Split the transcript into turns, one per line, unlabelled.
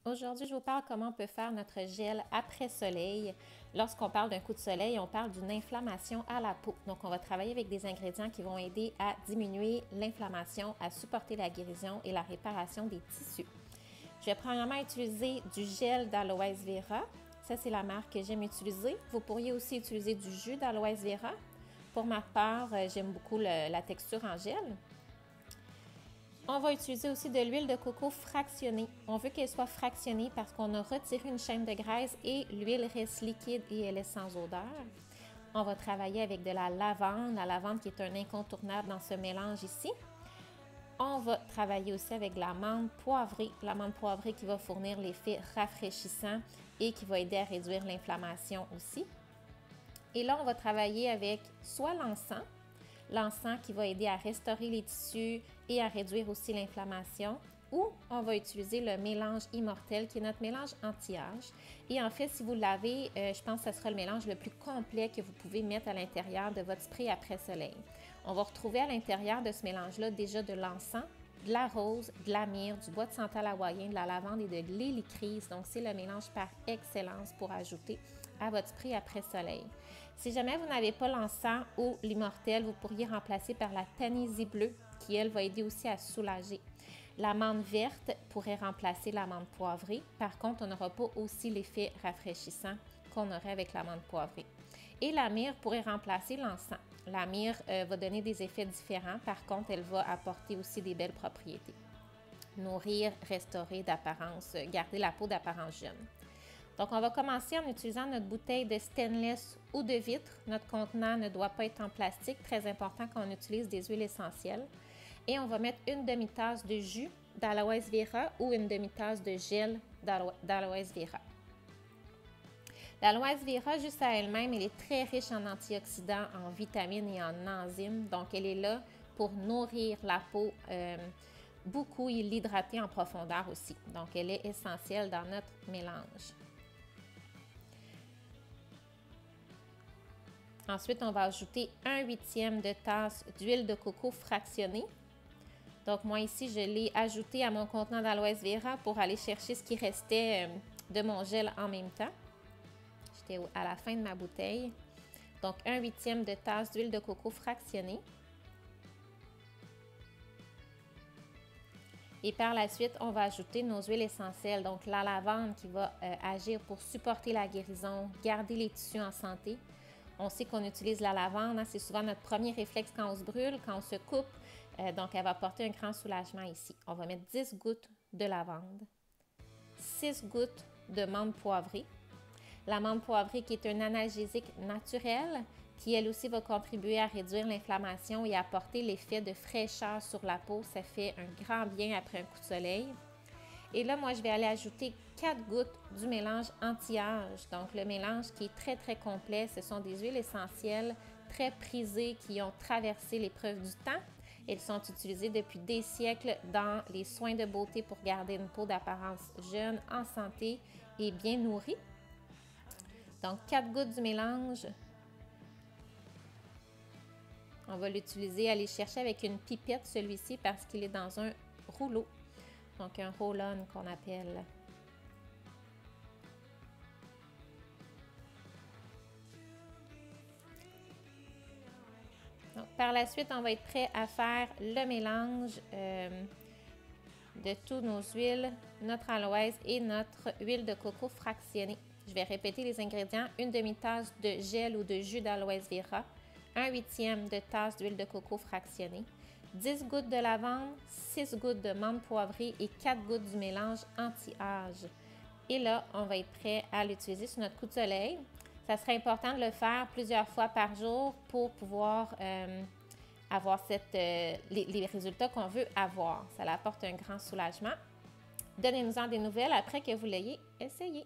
Aujourd'hui, je vous parle comment on peut faire notre gel après soleil. Lorsqu'on parle d'un coup de soleil, on parle d'une inflammation à la peau. Donc, on va travailler avec des ingrédients qui vont aider à diminuer l'inflammation, à supporter la guérison et la réparation des tissus. Je vais premièrement utiliser du gel d'aloès vera. Ça, c'est la marque que j'aime utiliser. Vous pourriez aussi utiliser du jus d'aloès vera. Pour ma part, j'aime beaucoup la texture en gel. On va utiliser aussi de l'huile de coco fractionnée. On veut qu'elle soit fractionnée parce qu'on a retiré une chaîne de graisse et l'huile reste liquide et elle est sans odeur. On va travailler avec de la lavande qui est un incontournable dans ce mélange ici. On va travailler aussi avec de l'amande poivrée qui va fournir l'effet rafraîchissant et qui va aider à réduire l'inflammation aussi. Et là, on va travailler avec soit l'encens qui va aider à restaurer les tissus et à réduire aussi l'inflammation, ou on va utiliser le mélange immortel qui est notre mélange anti-âge. Et en fait, si vous l'avez, je pense que ce sera le mélange le plus complet que vous pouvez mettre à l'intérieur de votre spray après soleil. On va retrouver à l'intérieur de ce mélange-là déjà de l'encens, de la rose, de la myrrhe, du bois de santal hawaïen, de la lavande et de l'hélicryse. Donc, c'est le mélange par excellence pour ajouter à votre spray après soleil. Si jamais vous n'avez pas l'encens ou l'immortel, vous pourriez remplacer par la tanisie bleue qui, elle, va aider aussi à soulager. L'amande verte pourrait remplacer l'amande poivrée. Par contre, on n'aura pas aussi l'effet rafraîchissant qu'on aurait avec l'amande poivrée. Et la myrrhe pourrait remplacer l'encens. La myrrhe va donner des effets différents. Par contre, elle va apporter aussi des belles propriétés. Nourrir, restaurer d'apparence, garder la peau d'apparence jeune. Donc, on va commencer en utilisant notre bouteille de stainless ou de vitre. Notre contenant ne doit pas être en plastique. Très important quand on utilise des huiles essentielles. Et on va mettre une demi-tasse de jus d'aloès vera ou une demi-tasse de gel d'aloès vera. L'aloès vera, juste à elle-même, elle est très riche en antioxydants, en vitamines et en enzymes. Donc, elle est là pour nourrir la peau beaucoup et l'hydrater en profondeur aussi. Donc, elle est essentielle dans notre mélange. Ensuite, on va ajouter 1/8 de tasse d'huile de coco fractionnée. Donc, moi ici, je l'ai ajouté à mon contenant d'aloès vera pour aller chercher ce qui restait de mon gel en même temps. J'étais à la fin de ma bouteille. Donc, 1/8 de tasse d'huile de coco fractionnée. Et par la suite, on va ajouter nos huiles essentielles. Donc, la lavande qui va agir pour supporter la guérison, garder les tissus en santé. On sait qu'on utilise la lavande, c'est souvent notre premier réflexe quand on se brûle, quand on se coupe. Donc, elle va apporter un grand soulagement ici. On va mettre 10 gouttes de lavande, 6 gouttes de menthe poivrée. La menthe poivrée qui est un analgésique naturel qui, elle aussi, va contribuer à réduire l'inflammation et à apporter l'effet de fraîcheur sur la peau. Ça fait un grand bien après un coup de soleil. Et là, moi, je vais aller ajouter 4 gouttes du mélange anti-âge. Donc, le mélange qui est très, très complet. Ce sont des huiles essentielles très prisées qui ont traversé l'épreuve du temps. Elles sont utilisées depuis des siècles dans les soins de beauté pour garder une peau d'apparence jeune, en santé et bien nourrie. Donc, 4 gouttes du mélange. On va l'utiliser, aller chercher avec une pipette celui-ci parce qu'il est dans un rouleau. Donc, un roll-on qu'on appelle. Donc, par la suite, on va être prêt à faire le mélange de tous nos huiles, notre aloès et notre huile de coco fractionnée. Je vais répéter les ingrédients. Une demi-tasse de gel ou de jus d'aloès vera, 1/8 de tasse d'huile de coco fractionnée, 10 gouttes de lavande, 6 gouttes de menthe poivrée et 4 gouttes du mélange anti-âge. Et là, on va être prêt à l'utiliser sur notre coup de soleil. Ça serait important de le faire plusieurs fois par jour pour pouvoir avoir les résultats qu'on veut avoir. Ça apporte un grand soulagement. Donnez-nous-en des nouvelles après que vous l'ayez essayé.